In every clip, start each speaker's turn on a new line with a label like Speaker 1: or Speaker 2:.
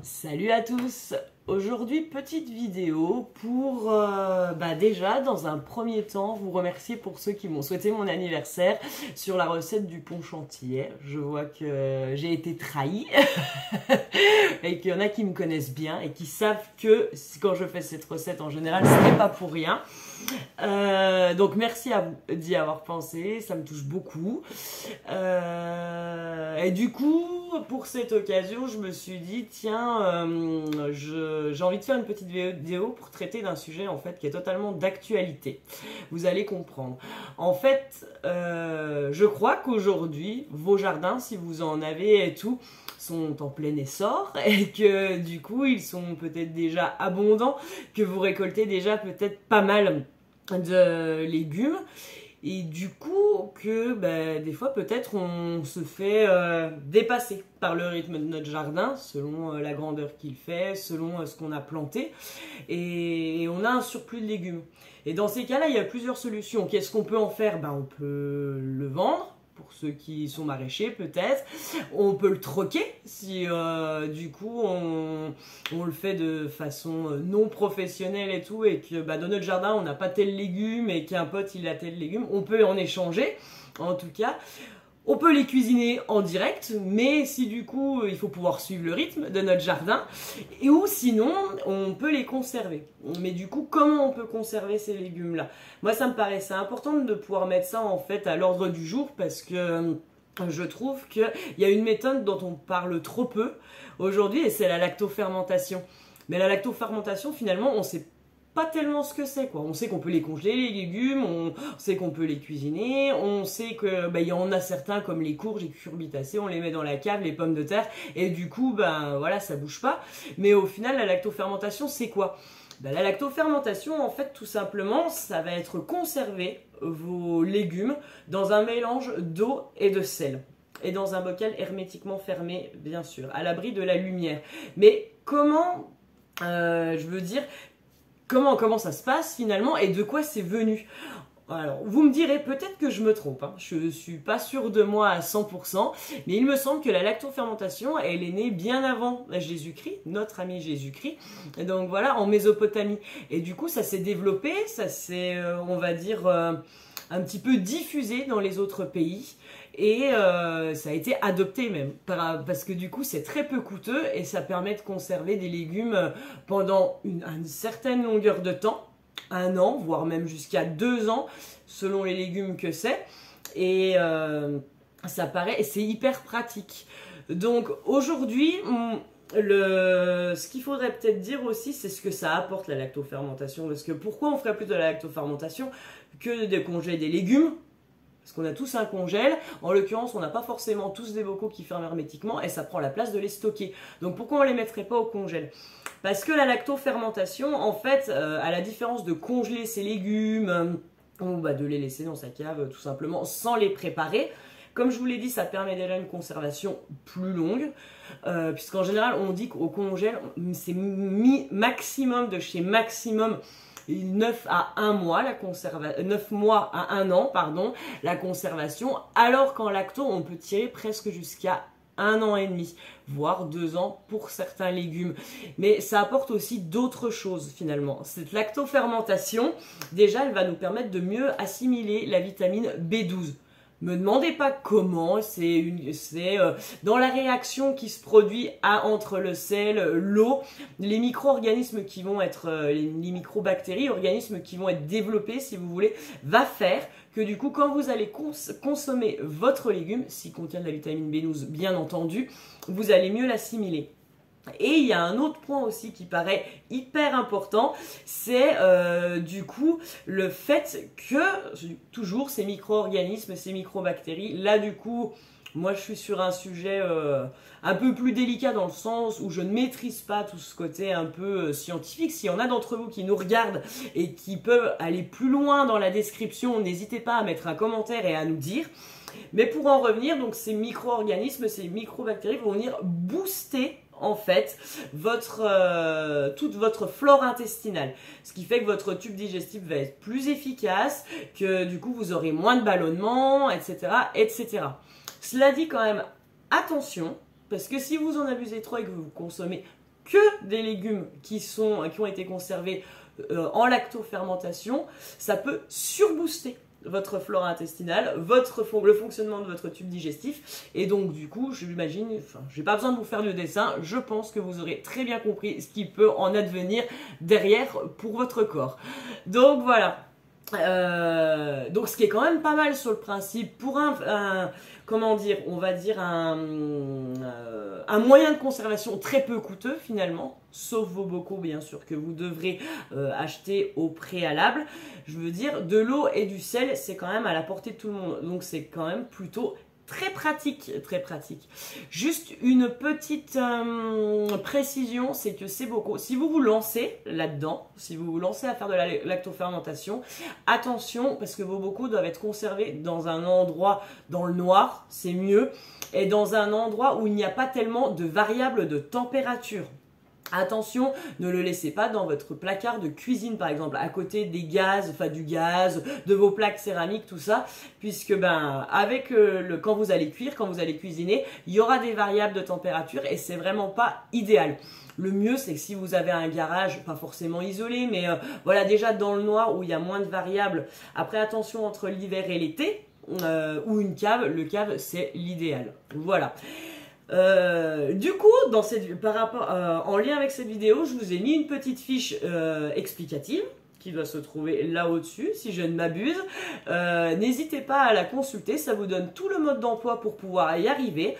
Speaker 1: Salut à tous! Aujourd'hui, petite vidéo pour déjà dans un premier temps vous remercier pour ceux qui m'ont souhaité mon anniversaire sur la recette du pont chantilly. Je vois que j'ai été trahie et qu'il y en a qui me connaissent bien et qui savent que quand je fais cette recette en général ce n'est pas pour rien. Donc merci à vous d'y avoir pensé, ça me touche beaucoup. Et du coup, pour cette occasion, je me suis dit tiens, j'ai envie de faire une petite vidéo pour traiter d'un sujet en fait qui est totalement d'actualité. Vous allez comprendre. En fait, je crois qu'aujourd'hui, vos jardins, si vous en avez et tout, sont en plein essor et que du coup, ils sont peut-être déjà abondants, que vous récoltez déjà peut-être pas mal de légumes. Et du coup, que des fois, peut-être, on se fait dépasser par le rythme de notre jardin, selon la grandeur qu'il fait, selon ce qu'on a planté. Et on a un surplus de légumes. Et dans ces cas-là, il y a plusieurs solutions. Qu'est-ce qu'on peut en faire? On peut le vendre. Pour ceux qui sont maraîchers peut-être, on peut le troquer si du coup on le fait de façon non professionnelle et tout, et que dans notre jardin on n'a pas tel légume et qu'un pote il a tel légume, on peut en échanger. En tout cas, on peut les cuisiner en direct, mais si du coup il faut pouvoir suivre le rythme de notre jardin, ou sinon on peut les conserver. Mais du coup, comment on peut conserver ces légumes-là? Moi, ça me paraissait important de pouvoir mettre ça en fait à l'ordre du jour, parce que je trouve qu'il y a une méthode dont on parle trop peu aujourd'hui, et c'est la lactofermentation. Mais la lactofermentation, finalement, on sait pas tellement ce que c'est, quoi. On sait qu'on peut les congeler, les légumes, on sait qu'on peut les cuisiner, on sait que il y en a certains comme les courges, les cucurbitacées, on les met dans la cave, les pommes de terre, et du coup, voilà, ça bouge pas. Mais au final, la lactofermentation, c'est quoi? La lactofermentation, en fait, tout simplement, ça va être conserver vos légumes dans un mélange d'eau et de sel. Et dans un bocal hermétiquement fermé, bien sûr, à l'abri de la lumière. Mais comment, comment ça se passe finalement et de quoi c'est venu? Alors, vous me direz peut-être que je me trompe, hein. Je ne suis pas sûre de moi à 100%, mais il me semble que la lactofermentation, elle est née bien avant Jésus-Christ, notre ami Jésus-Christ, donc voilà, en Mésopotamie. Et du coup, ça s'est développé, ça s'est, on va dire, un petit peu diffusé dans les autres pays, et ça a été adopté même, parce que du coup, c'est très peu coûteux, et ça permet de conserver des légumes pendant une certaine longueur de temps, 1 an, voire même jusqu'à 2 ans, selon les légumes que c'est. Et ça paraît, c'est hyper pratique. Donc aujourd'hui, ce qu'il faudrait peut-être dire aussi, c'est ce que ça apporte la lactofermentation. Parce que pourquoi on ferait plus de la lactofermentation que de congeler des légumes? Parce qu'on a tous un congèle. En l'occurrence, on n'a pas forcément tous des bocaux qui ferment hermétiquement et ça prend la place de les stocker. Donc pourquoi on ne les mettrait pas au congèle? Parce que la lactofermentation, en fait, à la différence de congeler ses légumes, ou de les laisser dans sa cave tout simplement sans les préparer, comme je vous l'ai dit, ça permet déjà une conservation plus longue, puisqu'en général, on dit qu'au congèle, c'est maximum de chez maximum 9 à 1 mois, 9 mois à 1 an, pardon, la conservation, alors qu'en lacto, on peut tirer presque jusqu'à 1 an et demi, voire 2 ans pour certains légumes. Mais ça apporte aussi d'autres choses finalement. Cette lactofermentation, déjà, elle va nous permettre de mieux assimiler la vitamine B12. Me demandez pas comment, c'est dans la réaction qui se produit entre le sel, l'eau, les micro-organismes qui vont être, les micro-bactéries, organismes qui vont être développés, si vous voulez, va faire que du coup, quand vous allez consommer votre légume, s'il contient de la vitamine B12, bien entendu, vous allez mieux l'assimiler. Et il y a un autre point aussi qui paraît hyper important, c'est du coup le fait que, toujours ces micro-organismes, ces micro-bactéries, là du coup, moi je suis sur un sujet un peu plus délicat dans le sens où je ne maîtrise pas tout ce côté un peu scientifique. S'il y en a d'entre vous qui nous regardent et qui peuvent aller plus loin dans la description, n'hésitez pas à mettre un commentaire et à nous dire. Mais pour en revenir, donc ces micro-organismes, ces micro-bactéries vont venir booster en fait toute votre flore intestinale, ce qui fait que votre tube digestif va être plus efficace, que du coup vous aurez moins de ballonnement, etc., etc. Cela dit quand même, attention, parce que si vous en abusez trop et que vous consommez que des légumes qui ont été conservés en lactofermentation, ça peut surbooster votre flore intestinale, le fonctionnement de votre tube digestif. Et donc du coup, je m'imagine, j'ai pas besoin de vous faire le dessin, je pense que vous aurez très bien compris ce qui peut en advenir derrière pour votre corps. Donc voilà. Donc ce qui est quand même pas mal sur le principe pour comment dire, on va dire un moyen de conservation très peu coûteux finalement, sauf vos bocaux bien sûr que vous devrez acheter au préalable. Je veux dire, de l'eau et du sel, c'est quand même à la portée de tout le monde, donc c'est quand même plutôt très pratique, très pratique. Juste une petite précision, c'est que ces bocaux, si vous vous lancez là-dedans, si vous vous lancez à faire de la lactofermentation, attention parce que vos bocaux doivent être conservés dans un endroit dans le noir, c'est mieux, et dans un endroit où il n'y a pas tellement de variables de température. Attention, ne le laissez pas dans votre placard de cuisine par exemple, à côté des gaz, enfin du gaz, de vos plaques céramiques, tout ça, puisque avec quand vous allez cuire, quand vous allez cuisiner, il y aura des variables de température et c'est vraiment pas idéal. Le mieux, c'est que si vous avez un garage, pas forcément isolé, mais voilà, déjà dans le noir où il y a moins de variables. Après, attention entre l'hiver et l'été, ou une cave, le cave c'est l'idéal. Voilà. Du coup, en lien avec cette vidéo, je vous ai mis une petite fiche explicative qui doit se trouver là au-dessus, si je ne m'abuse. N'hésitez pas à la consulter, ça vous donne tout le mode d'emploi pour pouvoir y arriver.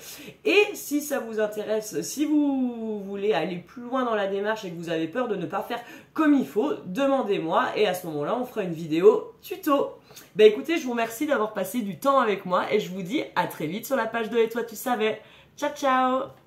Speaker 1: Et si ça vous intéresse, si vous voulez aller plus loin dans la démarche et que vous avez peur de ne pas faire comme il faut, demandez-moi et à ce moment-là, on fera une vidéo tuto. Ben écoutez, je vous remercie d'avoir passé du temps avec moi et je vous dis à très vite sur la page de Et toi tu savais. Ciao ciao!